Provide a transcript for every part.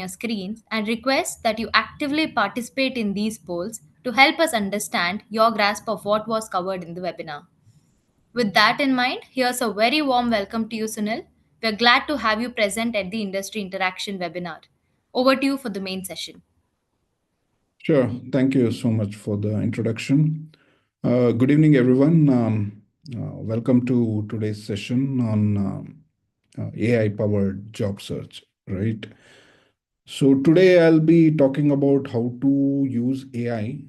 your screens and request that you actively participate in these polls to help us understand your grasp of what was covered in the webinar. With that in mind, here's a very warm welcome to you, Sunil. We're glad to have you present at the Industry Interaction webinar. Over to you for the main session. Sure. Thank you so much for the introduction. Good evening, everyone. Welcome to today's session on AI-powered job search, right? So today I'll be talking about how to use AI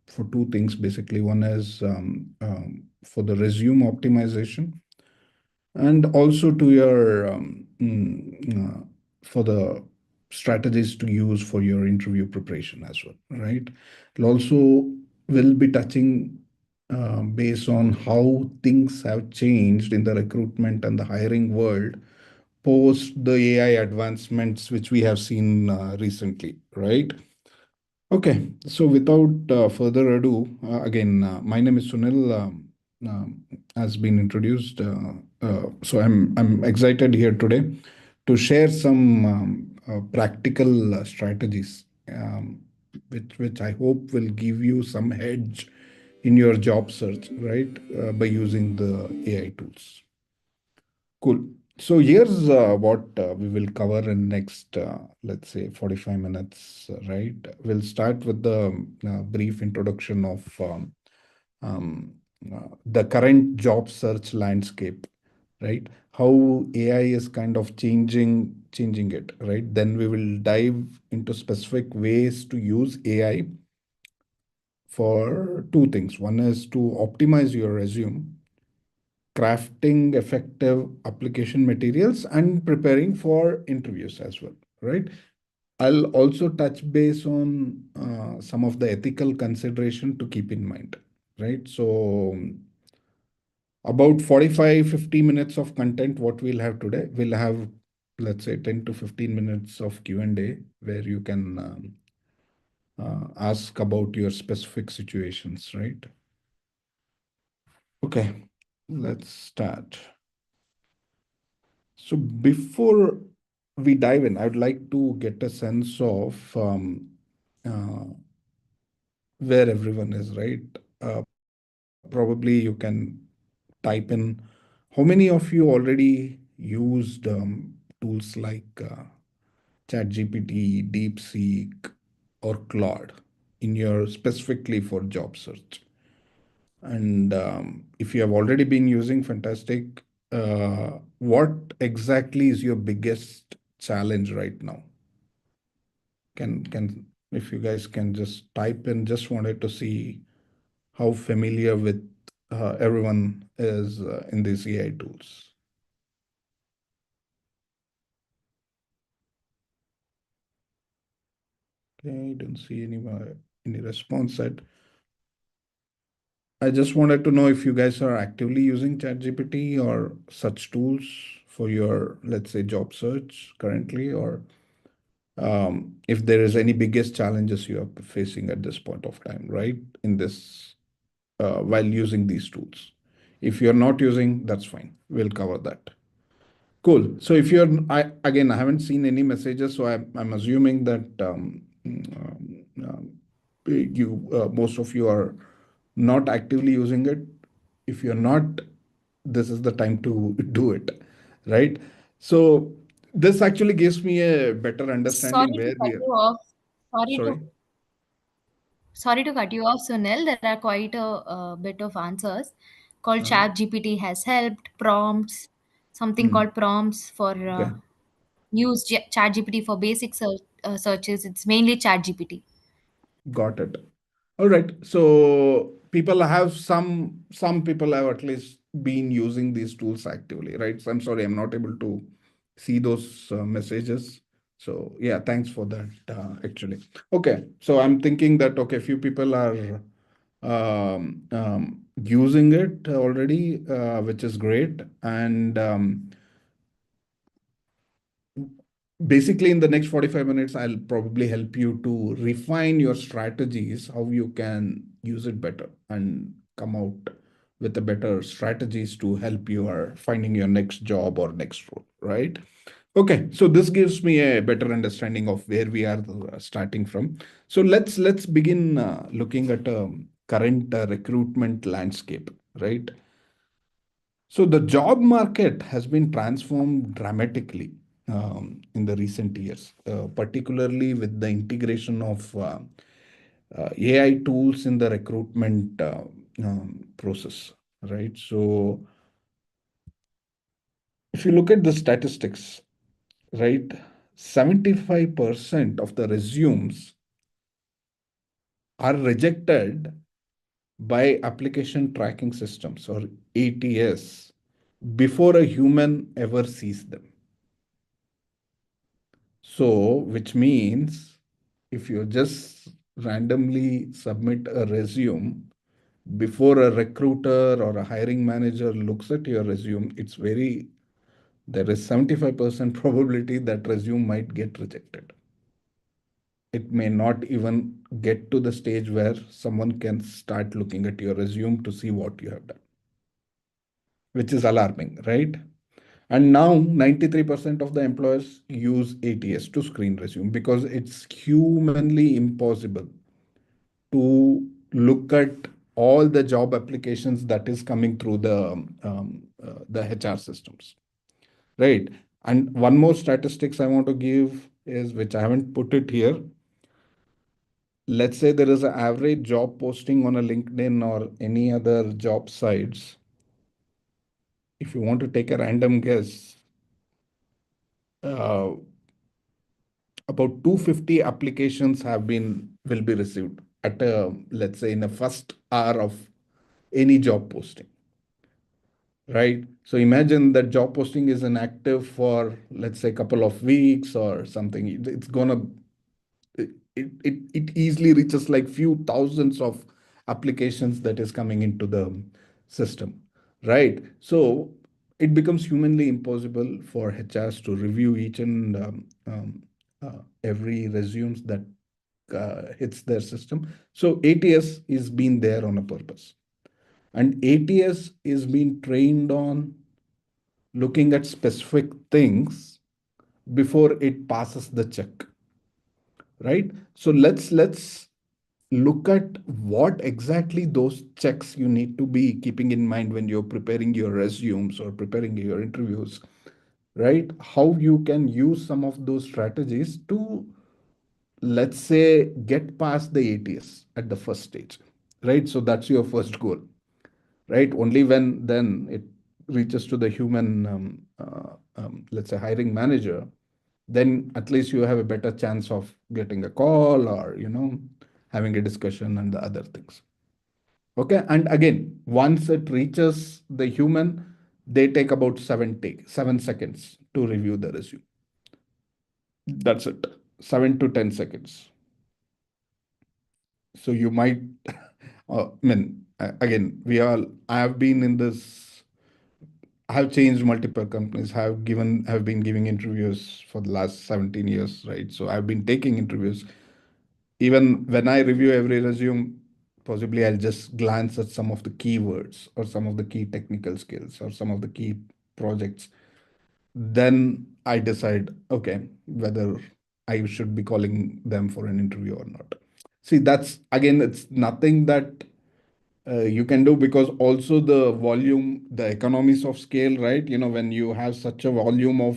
for two things, basically. One is for the resume optimization, and also to your for the strategies to use for your interview preparation as well, right? It also will be touching based on how things have changed in the recruitment and the hiring world post the AI advancements which we have seen recently, right? Okay, so without further ado, again, my name is Sunil, has been introduced. So I'm excited here today to share some practical strategies, which I hope will give you some hedge in your job search, right, by using the AI tools. Cool. So here's what we will cover in next, let's say, 45 minutes, right? We'll start with the brief introduction of the current job search landscape, right? How AI is kind of changing it, right? Then we will dive into specific ways to use AI for two things. One is to optimize your resume, crafting effective application materials, and preparing for interviews as well, right? I'll also touch base on some of the ethical consideration to keep in mind, right? So about 45, 50 minutes of content, what we'll have today, we'll have, let's say, 10 to 15 minutes of Q&A where you can ask about your specific situations, right? Okay, let's start. So before we dive in, I'd like to get a sense of uh, where everyone is, right? Probably you can type in how many of you already used tools like ChatGPT, DeepSeek, or Claude in your specifically for job search. And if you have already been using, fantastic. What exactly is your biggest challenge right now? Can if you guys can just type in, just wanted to see how familiar with everyone is in these AI tools. Okay, don't see any response set. I just wanted to know if you guys are actively using ChatGPT or such tools for your, let's say, job search currently, or if there is any biggest challenges you are facing at this point of time, right? In this, while using these tools. If you're not using, that's fine. We'll cover that. Cool. So if you're, I haven't seen any messages, so I'm assuming that most of you are not actively using it. If you're not, this is the time to do it, right? So this actually gives me a better understanding Sorry to where cut we are. you off. Sorry to Sorry. Sorry to cut you off, Sunil. There are quite a bit of answers called Uh, ChatGPT has helped, prompts, something hmm, called prompts for okay. use ChatGPT for basic searches. It's mainly ChatGPT. Got it. All right. So people have some people have at least been using these tools actively, right? So I'm sorry, I'm not able to see those messages. So yeah, thanks for that, actually. Okay. So I'm thinking that, okay, few people are using it already, which is great. And basically in the next 45 minutes I'll probably help you to refine your strategies, how you can use it better and come out with the better strategies to help you are finding your next job or next role, right? Okay, so this gives me a better understanding of where we are starting from. So let's begin looking at current recruitment landscape, right? So the job market has been transformed dramatically in the recent years, particularly with the integration of AI tools in the recruitment process, right? So if you look at the statistics, right, 75% of the resumes are rejected by application tracking systems or ATS before a human ever sees them. So, which means if you just randomly submit a resume before a recruiter or a hiring manager looks at your resume, there is 75% probability that resume might get rejected. It may not even get to the stage where someone can start looking at your resume to see what you have done, which is alarming, right? And now 93% of the employers use ATS to screen resume because it's humanly impossible to look at all the job applications that is coming through the HR systems, right? And one more statistics I want to give is, which I haven't put it here. Let's say there is an average job posting on a LinkedIn or any other job sites. If you want to take a random guess, uh, about 250 applications will be received at a, let's say, in a first hour of any job posting, right? So imagine that job posting is inactive for, let's say, a couple of weeks or something. It's gonna it easily reaches like few thousands of applications that is coming into the system, right? So it becomes humanly impossible for HRs to review each and every resumes that hits their system. So ATS is being there on a purpose, and ATS is being trained on looking at specific things before it passes the check, right? So let's look at what exactly those checks you need to be keeping in mind when you're preparing your resumes or preparing your interviews, right? How you can use some of those strategies to, let's say, get past the ATS at the first stage, right? So that's your first goal, right? Only when then it reaches to the human, let's say, hiring manager, then at least you have a better chance of getting a call or, having a discussion and the other things. Okay. And again, once it reaches the human, they take about 7 seconds to review the resume. That's it. 7 to 10 seconds. So you might, again, I have been in this, I have changed multiple companies, have been giving interviews for the last 17 years, right? So I've been taking interviews. Even when I review every resume, possibly I'll just glance at some of the keywords or some of the key technical skills or some of the key projects. Then I decide, okay, whether I should be calling them for an interview or not. See, that's again, it's nothing that you can do, because also the volume, the economies of scale, right? When you have such a volume of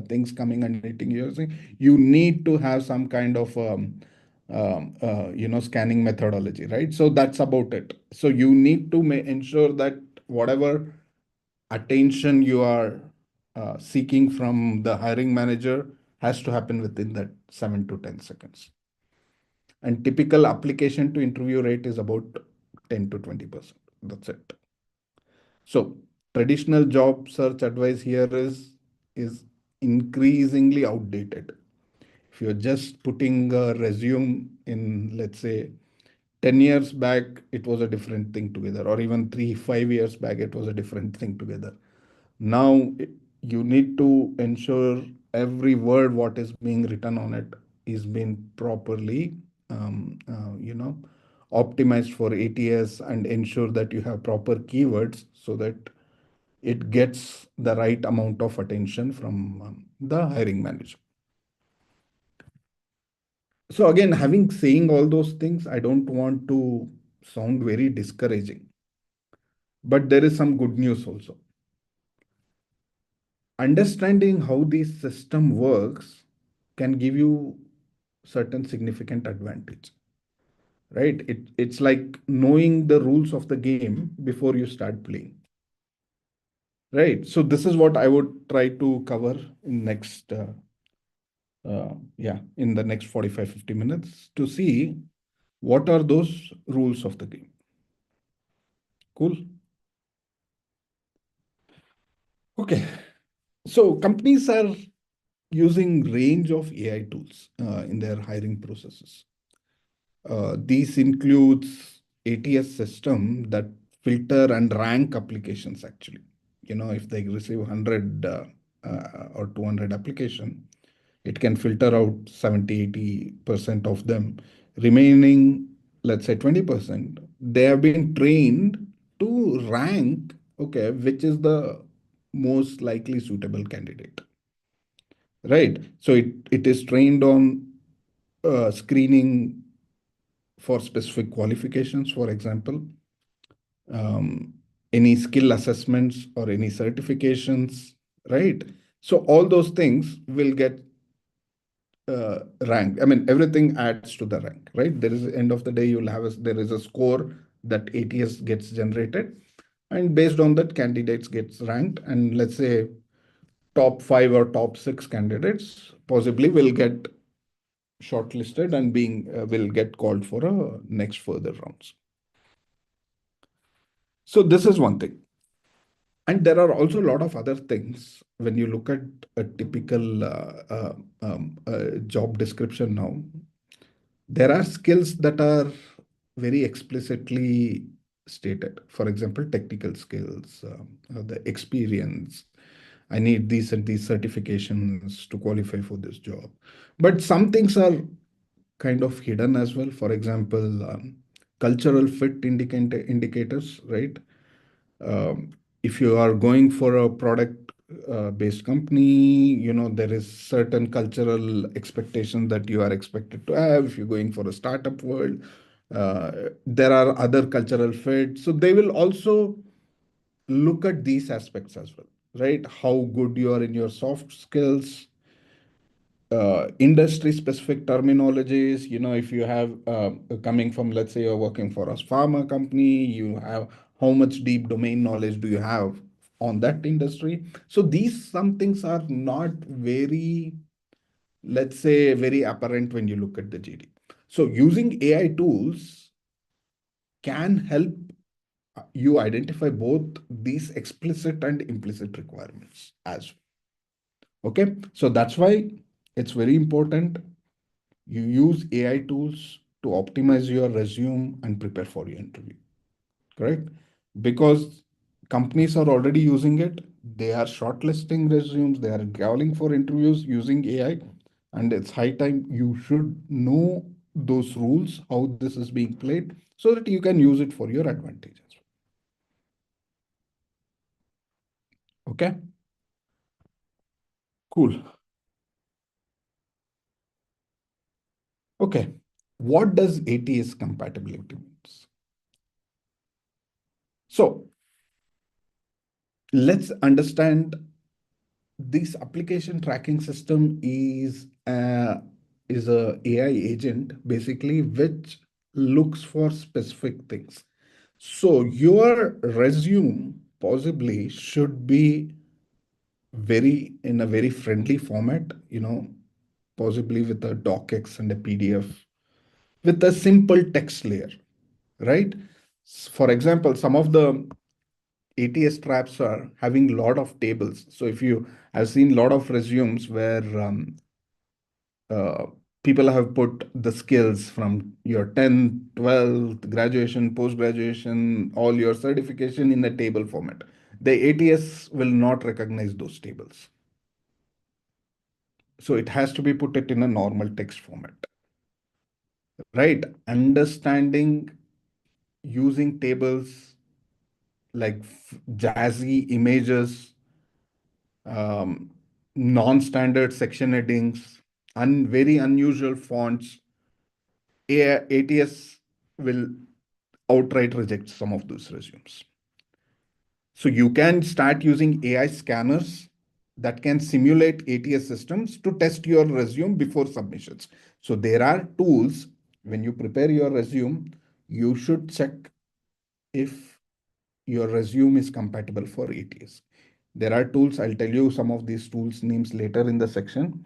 things coming and hitting your thing, you need to have some kind of scanning methodology, right? So that's about it. So you need to ensure that whatever attention you are seeking from the hiring manager has to happen within that 7 to 10 seconds. And typical application to interview rate is about 10 to 20%. That's it. So traditional job search advice here is increasingly outdated. If you're just putting a resume in, let's say, 10 years back, it was a different thing together, or even 3 5 years back, it was a different thing together. Now you need to ensure every word what is being written on it is being properly, um, uh, you know, optimized for ATS, and ensure that you have proper keywords so that it gets the right amount of attention from the hiring manager. So again, having saying all those things, I don't want to sound very discouraging, but there is some good news also. Understanding how this system works can give you certain significant advantage, right? It's like knowing the rules of the game before you start playing, right? So this is what I would try to cover in next in the next 45-50 minutes to see what are those rules of the game. Cool. Okay. So companies are using range of AI tools in their hiring processes. These includes ATS system that filter and rank applications actually. If they receive 100 or 200 application, it can filter out 70-80% of them. Remaining, let's say 20%, they have been trained to rank, okay, which is the most likely suitable candidate, right? So it is trained on screening for specific qualifications, for example, um, any skill assessments or any certifications, right? So all those things will get rank. I mean, everything adds to the rank, right? There is end of the day, you'll have there is a score that ATS gets generated, and based on that, candidates gets ranked. And let's say top five or top six candidates possibly will get shortlisted and being will get called for a next further rounds. So this is one thing. And there are also a lot of other things when you look at a typical job description now. There are skills that are very explicitly stated. For example, technical skills, the experience. I need these and these certifications to qualify for this job. But some things are kind of hidden as well. For example, cultural fit indicators, right? If you are going for a product based company, there is certain cultural expectation that you are expected to have. If you're going for a startup world, there are other cultural fits. So they will also look at these aspects as well, right? How good you are in your soft skills, industry specific terminologies. If you have coming from, let's say you're working for a pharma company, you have how much deep domain knowledge do you have on that industry. So these some things are not very, let's say, very apparent when you look at the JD. So using AI tools can help you identify both these explicit and implicit requirements as well. Okay, so that's why it's very important you use AI tools to optimize your resume and prepare for your interview, correct? Because companies are already using it. They are shortlisting resumes, they are calling for interviews using AI, and it's high time you should know those rules, how this is being played, so that you can use it for your advantage as well. Okay, cool. Okay, what does ATS compatibility means? So let's understand this application tracking system is a AI agent basically which looks for specific things. So your resume possibly should be very in a very friendly format, possibly with a docx and a PDF with a simple text layer, right? For example, some of the ATS traps are having a lot of tables. So if you I've seen a lot of resumes where uh, people have put the skills from your 10th, 12th, graduation, post graduation, all your certification in a table format. The ATS will not recognize those tables. So it has to be put it in a normal text format, right? Understanding using tables like jazzy images, um, non-standard section headings, very unusual fonts. ATS will outright reject some of those resumes. So you can start using AI scanners that can simulate ATS systems to test your resume before submissions. So there are tools when you prepare your resume, you should check if your resume is compatible for ATS. There are tools, I'll tell you some of these tools names later in the section,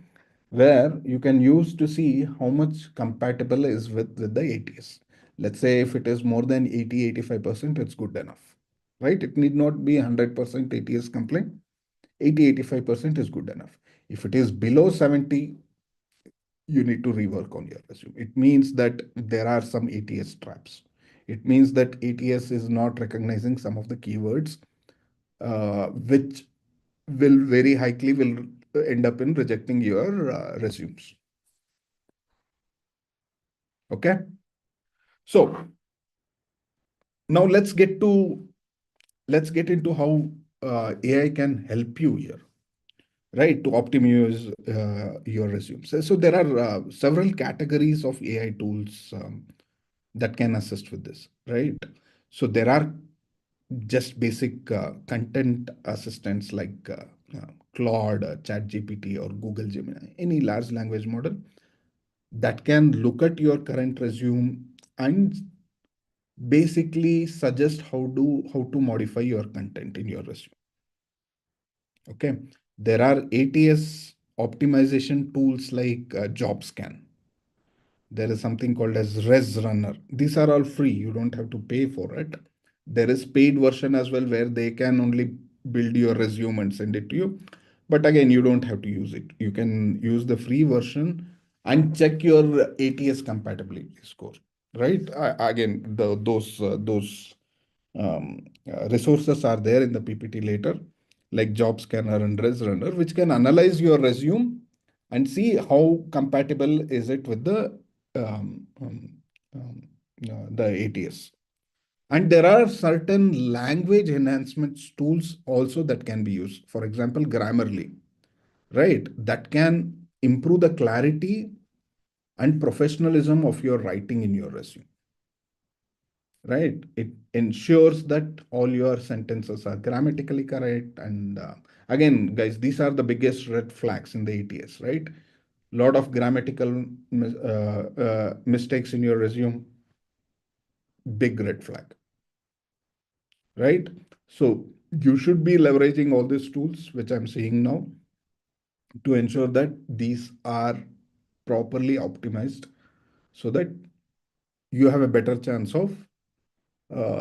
where you can use to see how much compatible is with the ATS. Let's say if it is more than 80-85%, it's good enough, right? It need not be 100% ATS compliant. 80-85% is good enough. If it is below 70, you need to rework on your resume. It means that there are some ATS traps. It means that ATS is not recognizing some of the keywords, which will very likely will end up in rejecting your resumes. Okay. So now let's get into how AI can help you here, right, to optimize your resume. So there are several categories of AI tools that can assist with this, right? So there are just basic content assistants like Claude, ChatGPT, or Google Gemini, any large language model that can look at your current resume and basically suggest how to modify your content in your resume. Okay, there are ATS optimization tools like JobScan. There is something called as Res Runner. These are all free. You don't have to pay for it. There is paid version as well where they can only build your resume and send it to you. But again, you don't have to use it. You can use the free version and check your ATS compatibility score. Right? Again, those resources are there in the PPT later, like Job Scanner and Res Runner, which can analyze your resume and see how compatible is it with um, um, the ATS. And there are certain language enhancement tools also that can be used. For example, Grammarly, right? That can improve the clarity and professionalism of your writing in your resume, right? It ensures that all your sentences are grammatically correct. And again, guys, these are the biggest red flags in the ATS, right? Lot of grammatical mistakes in your resume, big red flag, right? So you should be leveraging all these tools, which I'm seeing now, to ensure that these are properly optimized so that you have a better chance of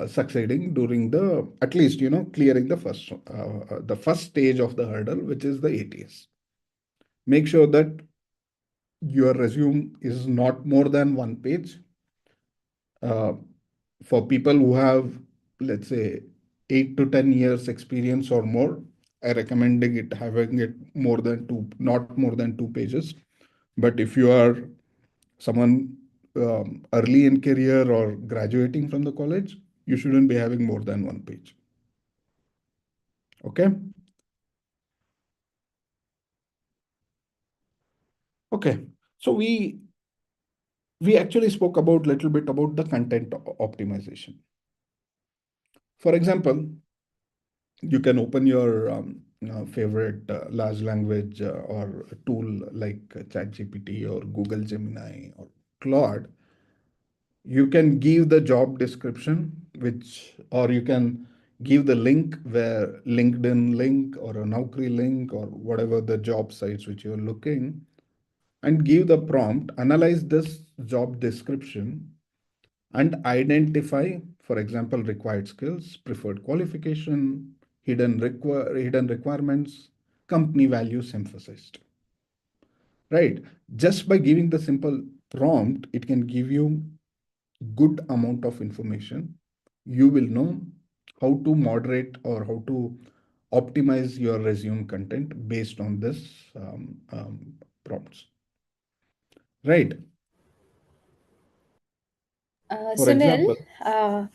succeeding during the at least clearing the first stage of the hurdle, which is the ATS. Make sure that your resume is not more than one page. uh, for people who have, let's say, 8 to 10 years experience or more, I recommending it having it more than two, not more than 2 pages. But if you are someone early in career or graduating from the college, you shouldn't be having more than one page. Okay. Okay. So we actually spoke about little bit about the content optimization. For example, you can open your favorite large language or a tool like ChatGPT or Google Gemini or Claude. You can give the job description, which, or you can give the link where LinkedIn link or a Naukri link or whatever the job sites which you're looking, and give the prompt, analyze this job description and identify, for example, required skills, preferred qualification, hidden requirements, company values emphasized. Right? Just by giving the simple prompt, it can give you good amount of information. You will know how to moderate or how to optimize your resume content based on this prompts. Right? For Sunil, example. uh,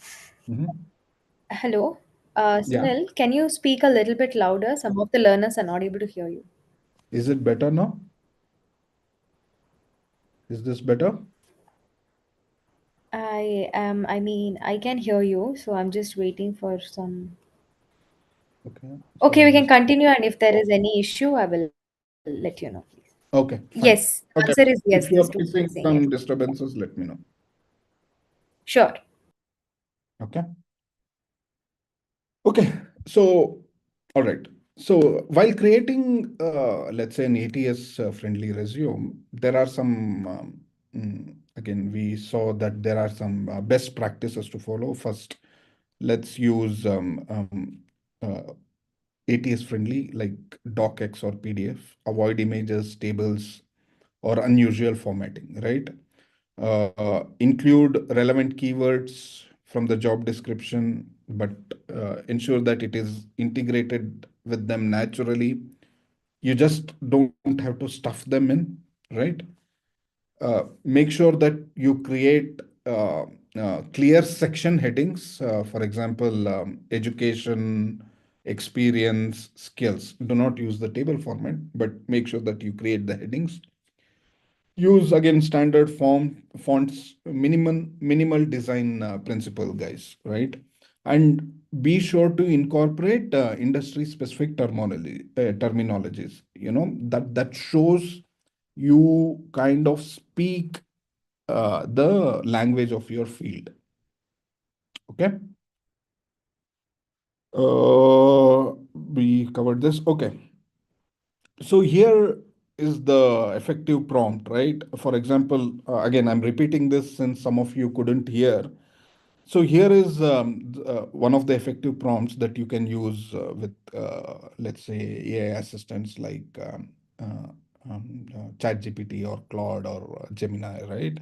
Mhm. hello. Yeah. Sunil, can you speak a little bit louder? Some of the learners are not able to hear you. Is it better now? Is this better? I can hear you, so I'm just waiting for some. Okay. So Okay, I'll we can just. continue, and if there is any issue, I will let you know, please. Okay, Yes, fine. answer is Okay. yes. This If tool you is are saying yes. facing some disturbances, let me know. Sure. Okay. Okay. So, all right. So while creating, let's say, an ATS friendly resume, there are some, again, we saw that there are some best practices to follow. First, let's use uh, ATS friendly like docx or PDF. Avoid images, tables, or unusual formatting, right? Include relevant keywords from the job description, but ensure that it is integrated with them naturally. You just don't have to stuff them in, right? Make sure that you create clear section headings. For example, education, experience, skills. Do not use the table format, but make sure that you create the headings. Use again standard fonts, minimal design principle, guys, right? And be sure to incorporate industry specific terminologies, that shows you kind of speak the language of your field. Okay. We covered this. Okay. So here is the effective prompt, right? For example, again, I'm repeating this since some of you couldn't hear. So here is one of the effective prompts that you can use with, let's say, AI assistants like ChatGPT or Claude or Gemini, right?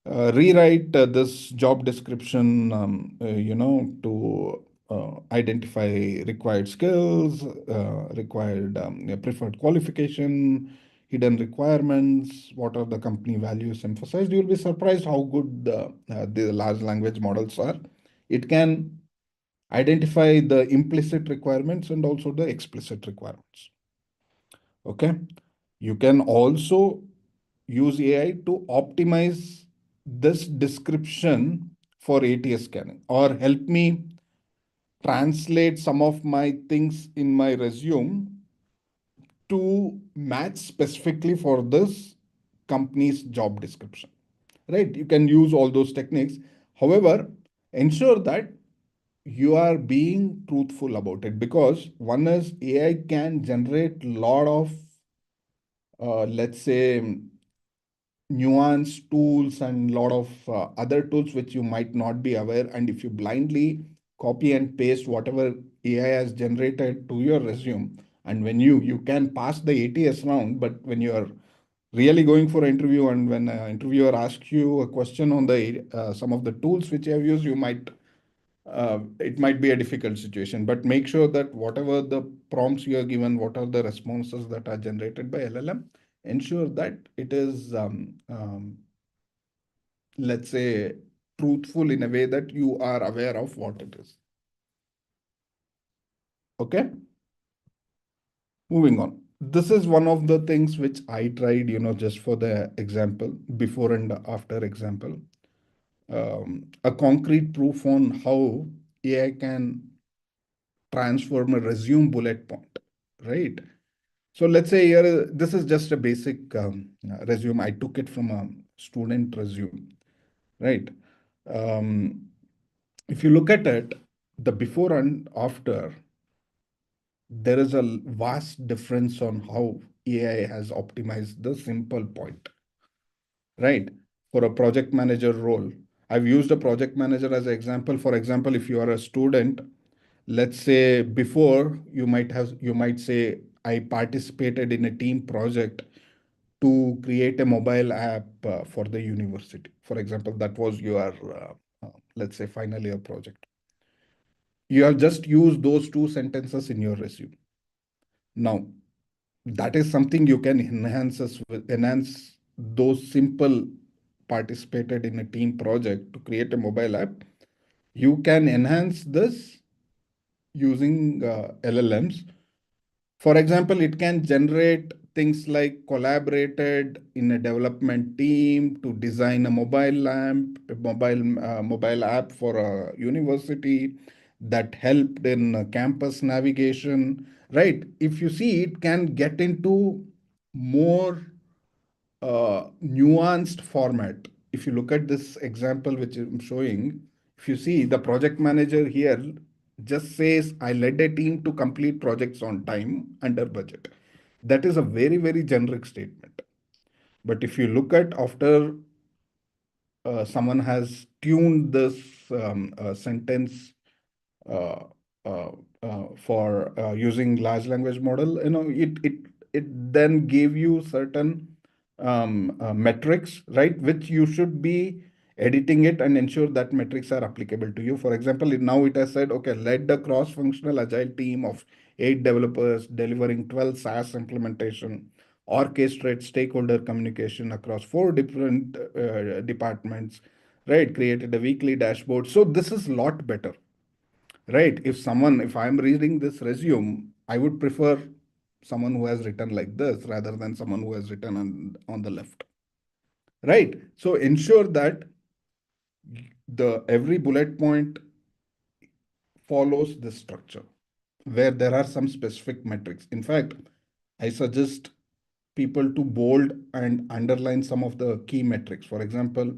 Rewrite this job description, to identify required skills, required preferred qualification, hidden requirements, what are the company values emphasized. You'll be surprised how good the large language models are. It can identify the implicit requirements and also the explicit requirements. Okay. You can also use AI to optimize this description for ATS scanning or help me translate some of my things in my resume to match specifically for this company's job description. Right? You can use all those techniques. However, ensure that you are being truthful about it because one is AI can generate a lot of, let's say, nuanced tools and a lot of other tools which you might not be aware. And if you blindly copy and paste whatever AI has generated to your resume, and when you can pass the ATS round, but when you are really going for an interview and when an interviewer asks you a question on the some of the tools which you have used, you might it might be a difficult situation. But make sure that whatever the prompts you are given, what are the responses that are generated by LLM, ensure that it is let's say, truthful in a way that you are aware of what it is. Okay, moving on. This is one of the things which I tried, just for the example, before and after example, a concrete proof on how AI can transform a resume bullet point, right? So let's say here, this is just a basic resume. I took it from a student resume, right? Um, if you look at it, the before and after, there is a vast difference on how AI has optimized the simple point, right? For a project manager role, I've used a project manager as an example. For example, if you are a student, let's say before you might say, I participated in a team project to create a mobile app for the university. For example, that was your, let's say, final year project. You have just used those two sentences in your resume. Now, that is something you can enhance those simple participated in a team project to create a mobile app. You can enhance this using LLMs. For example, it can generate things like collaborated in a development team to design a mobile app for a university that helped in campus navigation. Right? If you see, it can get into more nuanced format. If you look at this example which I'm showing, if you see the project manager here just says, I led a team to complete projects on time under budget. That is a very, very generic statement. But if you look at after someone has tuned this sentence uh, uh, for using large language model, it then gave you certain metrics, right, which you should be editing it and ensure that metrics are applicable to you. For example, now it has said, okay, led a cross-functional agile team of 8 developers delivering 12 SaaS implementation, orchestrate stakeholder communication across 4 different departments, right, created a weekly dashboard. So this is a lot better, right? If I'm reading this resume, I would prefer someone who has written like this rather than someone who has written on the left, right? So ensure that the every bullet point follows this structure where there are some specific metrics. In fact, I suggest people to bold and underline some of the key metrics. For example,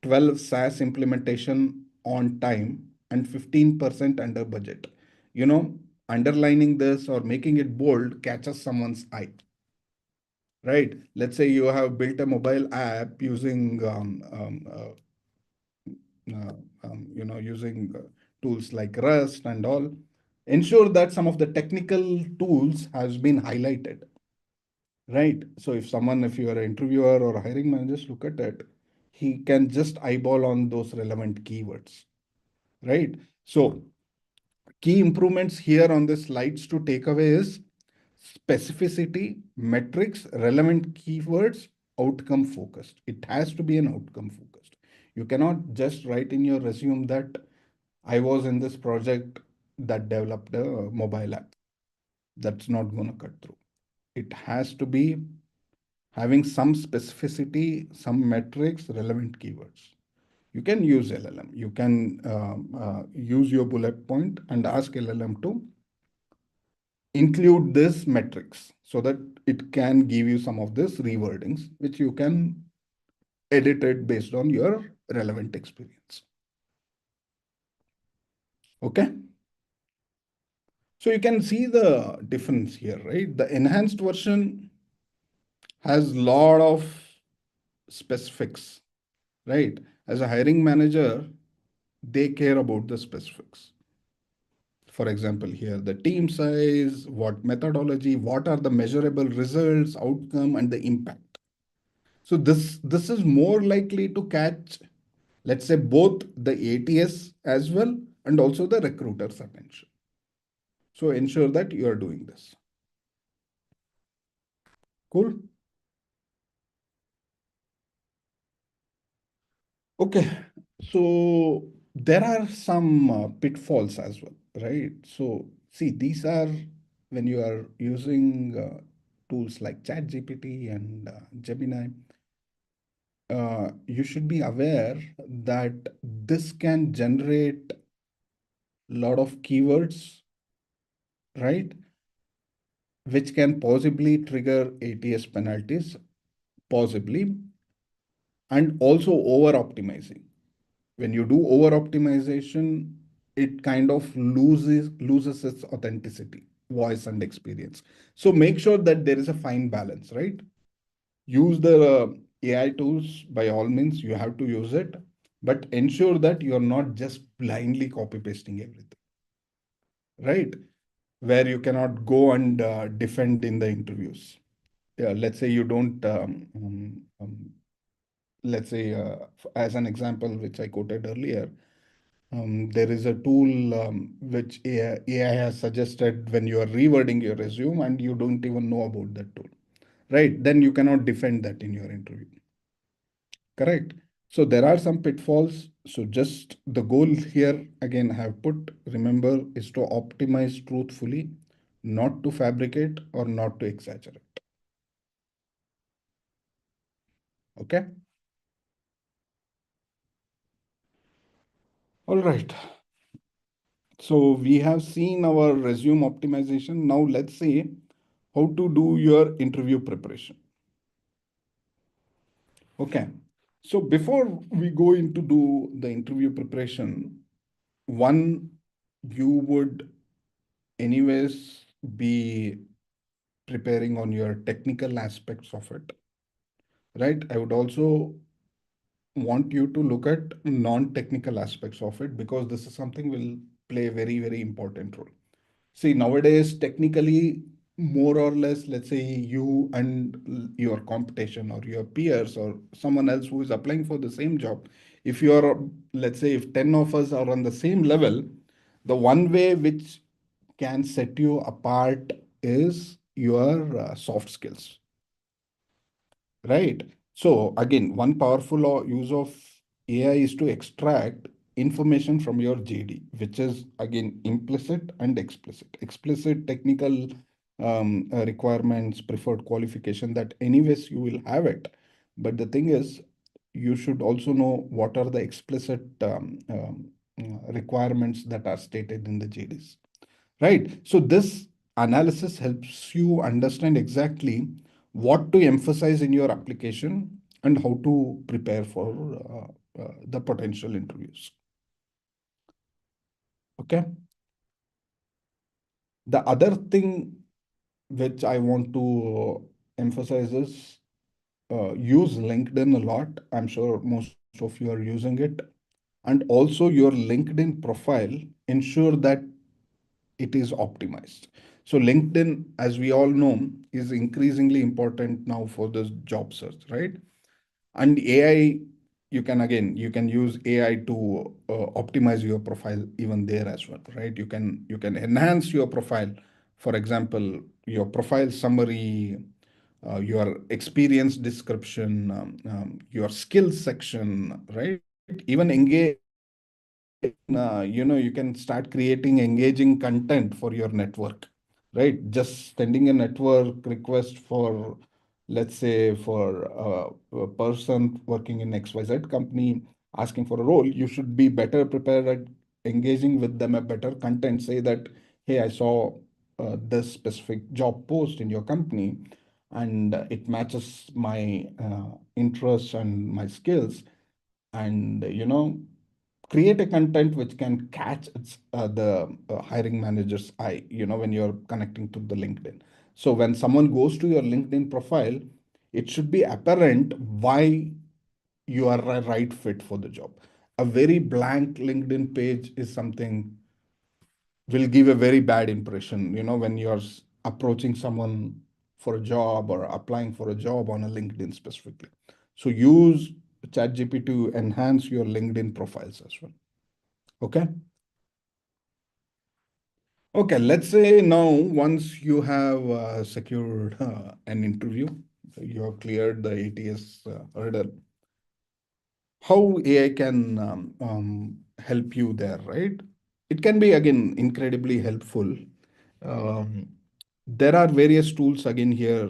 12 SaaS implementation on time and 15% under budget. You know, underlining this or making it bold catches someone's eye, right? Let's say you have built a mobile app using, using tools like Rust and all. Ensure that some of the technical tools has been highlighted, right? So if you are an interviewer or a hiring manager, just look at it. He can just eyeball on those relevant keywords, right? So key improvements here on the slides to take away is specificity, metrics, relevant keywords, outcome focused. It has to be an outcome focused. You cannot just write in your resume that I was in this project that developed a mobile app. That's not going to cut through. It has to be having some specificity, some metrics, relevant keywords. You can use LLM. You can use your bullet point and ask LLM to include this metrics so that it can give you some of this rewordings, which you can edit it based on your relevant experience. Okay. So you can see the difference here, right? The enhanced version has lot of specifics, right? As a hiring manager, they care about the specifics. For example, here the team size, what methodology, what are the measurable results, outcome, and the impact. So this is more likely to catch, let's say, both the ATS as well and also the recruiter's attention. So ensure that you are doing this. Cool. Okay. So there are some pitfalls as well, right? So see, these are when you are using tools like ChatGPT and Gemini, you should be aware that this can generate a lot of keywords, right? Which can possibly trigger ATS penalties, possibly, and also over optimizing. When you do over optimization, it kind of loses its authenticity, voice, and experience. So make sure that there is a fine balance, right? Use the AI tools by all means, you have to use it, but ensure that you're not just blindly copy pasting everything, right? Where you cannot go and defend in the interviews. Yeah, let's say you don't, let's say, as an example, which I quoted earlier, there is a tool which AI has suggested when you are rewording your resume and you don't even know about that tool, right? Then you cannot defend that in your interview. Correct. So there are some pitfalls. So just the goal here again I have put, remember, is to optimize truthfully, not to fabricate or not to exaggerate. Okay. All right. So we have seen our resume optimization. Now let's see how to do your interview preparation. Okay. So before we go into do the interview preparation, one, you would anyways be preparing on your technical aspects of it, right? I would also want you to look at non-technical aspects of it because this is something will play a very, very important role. See, nowadays, technically, more or less, let's say you and your competition or your peers or someone else who is applying for the same job, if you're, let's say, if 10 of us are on the same level, the one way which can set you apart is your soft skills. Right. So again, one powerful use of AI is to extract information from your JD, which is again implicit and explicit. Explicit technical requirements, preferred qualification that anyways you will have it. But the thing is, you should also know what are the explicit requirements that are stated in the JDs. Right. So this analysis helps you understand exactly what to emphasize in your application and how to prepare for the potential interviews. Okay. The other thing which I want to emphasize is use LinkedIn a lot. I'm sure most of you are using it. And also your LinkedIn profile, ensure that it is optimized. So LinkedIn, as we all know, is increasingly important now for this job search, right? And AI, you can again, you can use AI to optimize your profile even there as well, right? You can enhance your profile. For example, your profile summary, your experience description, your skills section, right? Even you can start creating engaging content for your network, right? Just sending a network request for, let's say, for a person working in XYZ company asking for a role, you should be better prepared at engaging with them a better content. Say that, hey, I saw this specific job post in your company and it matches my interests and my skills. And create a content which can catch the hiring manager's eye, when you're connecting to the LinkedIn. So when someone goes to your LinkedIn profile, it should be apparent why you are a right fit for the job. A very blank LinkedIn page is something will give a very bad impression, when you're approaching someone for a job or applying for a job on a LinkedIn specifically. So use ChatGPT to enhance your LinkedIn profiles as well. Okay. Okay. Let's say now, once you have secured an interview, you have cleared the ATS hurdle, how AI can help you there, right? It can be again incredibly helpful. Um, there are various tools again here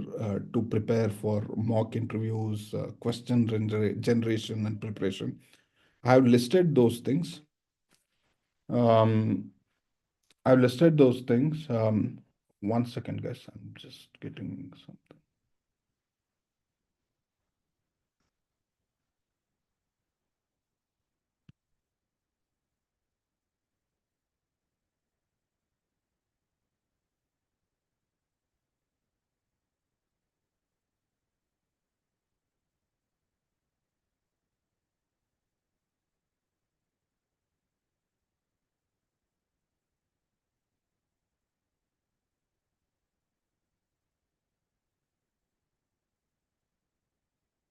to prepare for mock interviews, question generation, and preparation. I have listed those things. Um, I've listed those things. One second, guys. I'm just getting something.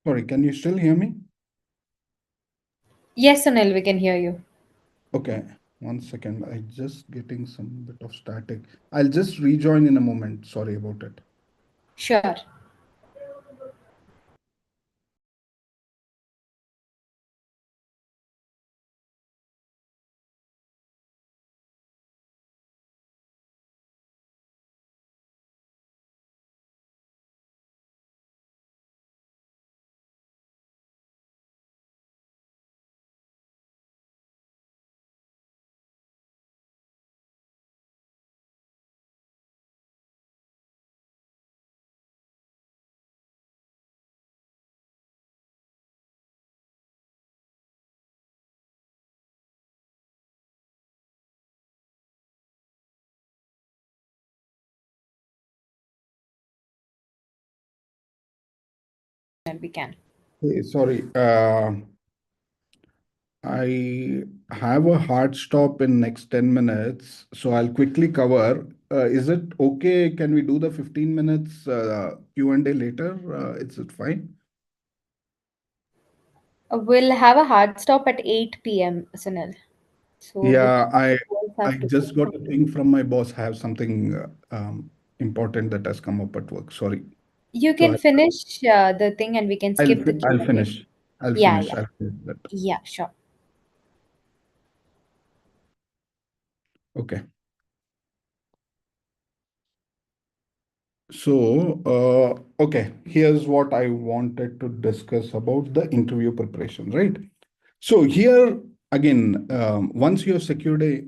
Sorry, can you still hear me? Yes, Sunil, we can hear you. Okay, one second. I just getting some bit of static. I'll just rejoin in a moment. Sorry about it. Sure. we can. Hey, sorry. I have a hard stop in next 10 minutes, so I'll quickly cover. Is it okay? Can we do the 15 minutes Q&A later? Is it fine? We'll have a hard stop at 8 p.m., Sunil. So Yeah, because the boys I have to just got a go. thing from my boss. I have something important that has come up at work. Sorry. You So can finish the thing and we can skip the I'll Q&A. finish. I'll Yeah, finish. yeah. I'll finish that. Yeah, sure. Okay. So, okay, here's what I wanted to discuss about the interview preparation, right? So here again, once you have secured a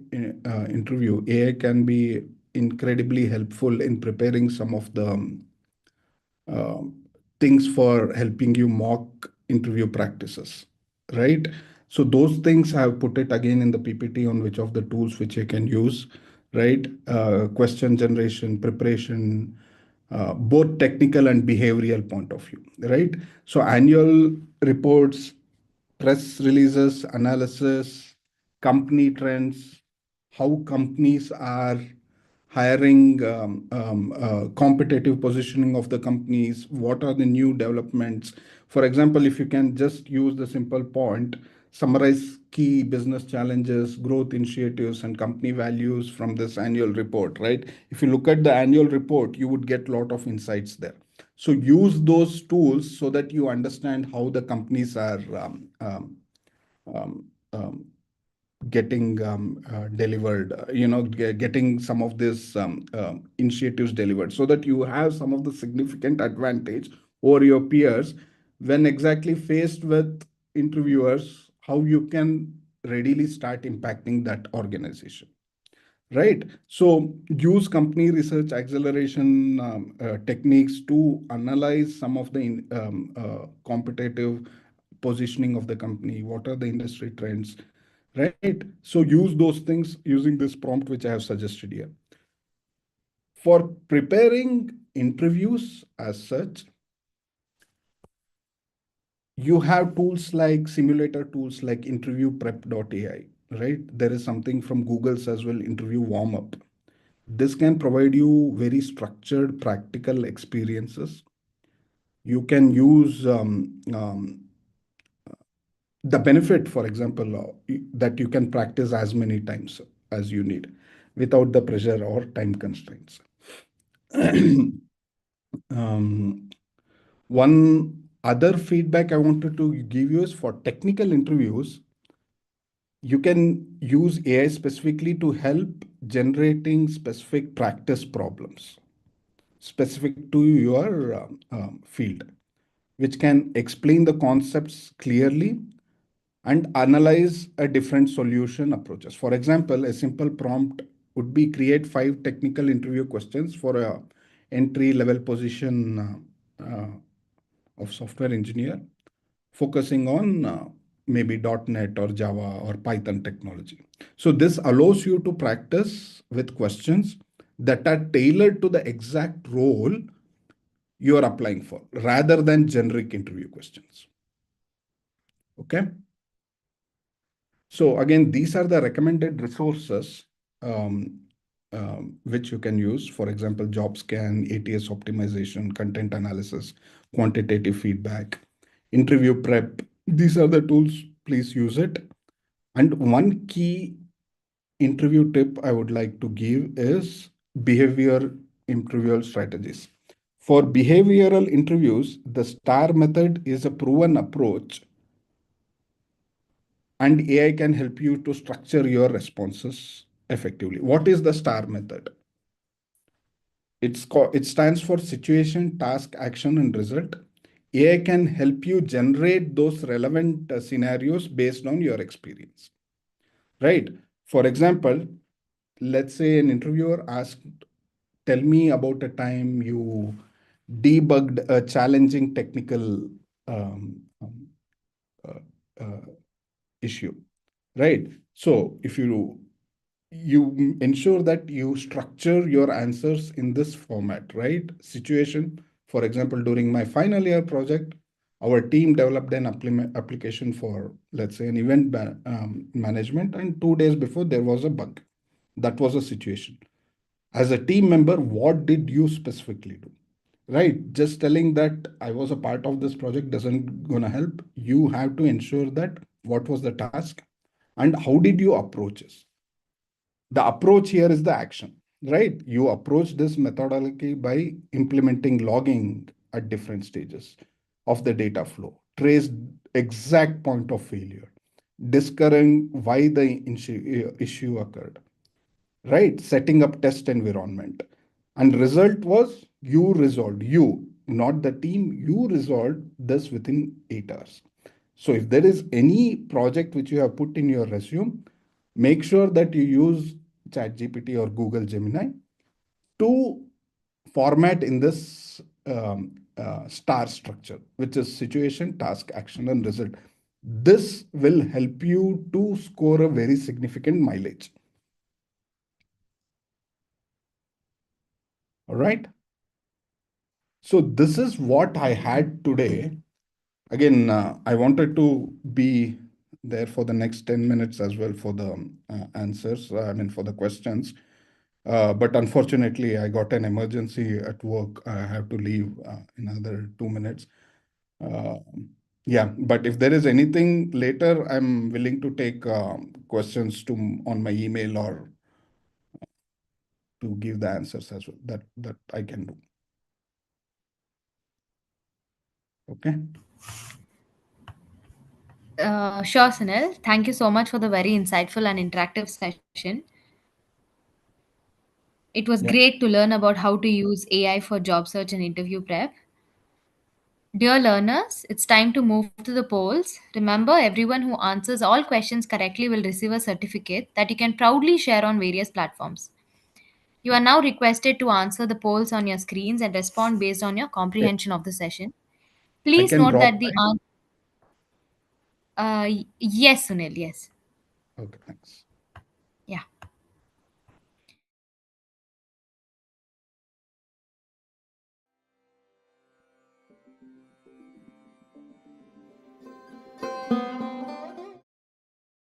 interview, AI can be incredibly helpful in preparing some of the um, things for helping you mock interview practices, right? So those things I have put it again in the PPT on which of the tools which you can use, right? Question generation, preparation, both technical and behavioral point of view, right? So annual reports, press releases, analysis, company trends, how companies are hiring, competitive positioning of the companies, what are the new developments. For example, if you can just use the simple point, summarize key business challenges, growth initiatives, and company values from this annual report, right? If you look at the annual report, you would get a lot of insights there. So use those tools so that you understand how the companies are um, um, getting delivered, getting some of these initiatives delivered so that you have some of the significant advantage over your peers when exactly faced with interviewers, how you can readily start impacting that organization. Right. So use company research acceleration techniques to analyze some of the competitive positioning of the company. What are the industry trends? Right. So use those things using this prompt, which I have suggested here. For preparing interviews as such, you have tools like simulator tools like interviewprep.ai, right? There is something from Google's as well, interview warm up. This can provide you very structured, practical experiences. You can use the benefit, for example, that you can practice as many times as you need without the pressure or time constraints. um, One other feedback I wanted to give you is for technical interviews, you can use AI specifically to help generating specific practice problems specific to your field, which can explain the concepts clearly and analyze a different solution approaches. For example, a simple prompt would be create 5 technical interview questions for a entry level position of software engineer, focusing on maybe .NET or Java or Python technology. So this allows you to practice with questions that are tailored to the exact role you are applying for rather than generic interview questions. Okay. So again, these are the recommended resources um, which you can use. For example, job scan, ATS optimization, content analysis, quantitative feedback, interview prep. These are the tools. Please use it. And one key interview tip I would like to give is behavior interview strategies. For behavioral interviews, the STAR method is a proven approach, and AI can help you to structure your responses effectively. What is the STAR method? It stands for situation, task, action, and result. AI can help you generate those relevant scenarios based on your experience, right? For example, let's say an interviewer asked, tell me about a time you debugged a challenging technical um, um, uh, uh, issue, right? So if you ensure that you structure your answers in this format, right? Situation, for example, during my final year project, Our team developed an application for, let's say, an event management, and 2 days before there was a bug. That was a situation. As a team member, what did you specifically do? Right? Just telling that I was a part of this project doesn't gonna help. You have to ensure that what was the task and how did you approach it. The approach here is the action, right? You approach this methodology by implementing logging at different stages of the data flow, trace exact point of failure, discovering why the issue occurred, right? Setting up test environment. And result was you resolved, you, not the team, you resolved this within 8 hours. So if there is any project which you have put in your resume, make sure that you use ChatGPT or Google Gemini to format in this star structure, which is situation, task, action, and result. This will help you to score a very significant mileage. All right. So this is what I had today. Again, I wanted to be there for the next 10 minutes as well for the answers, I mean, for the questions. But unfortunately, I got an emergency at work. I have to leave in another 2 minutes. Uh, yeah, but if there is anything later, I'm willing to take questions to on my email or to give the answers as well. That I can do. Okay. Sure, Sunil. Thank you so much for the very insightful and interactive session. It was Yeah. great to learn about how to use AI for job search and interview prep. Dear learners, it's time to move to the polls. Remember, everyone who answers all questions correctly will receive a certificate that you can proudly share on various platforms. You are now requested to answer the polls on your screens and respond based on your Okay. comprehension of the session. I Please can note drop that the by. yes, Sunil, yes. Okay, thanks.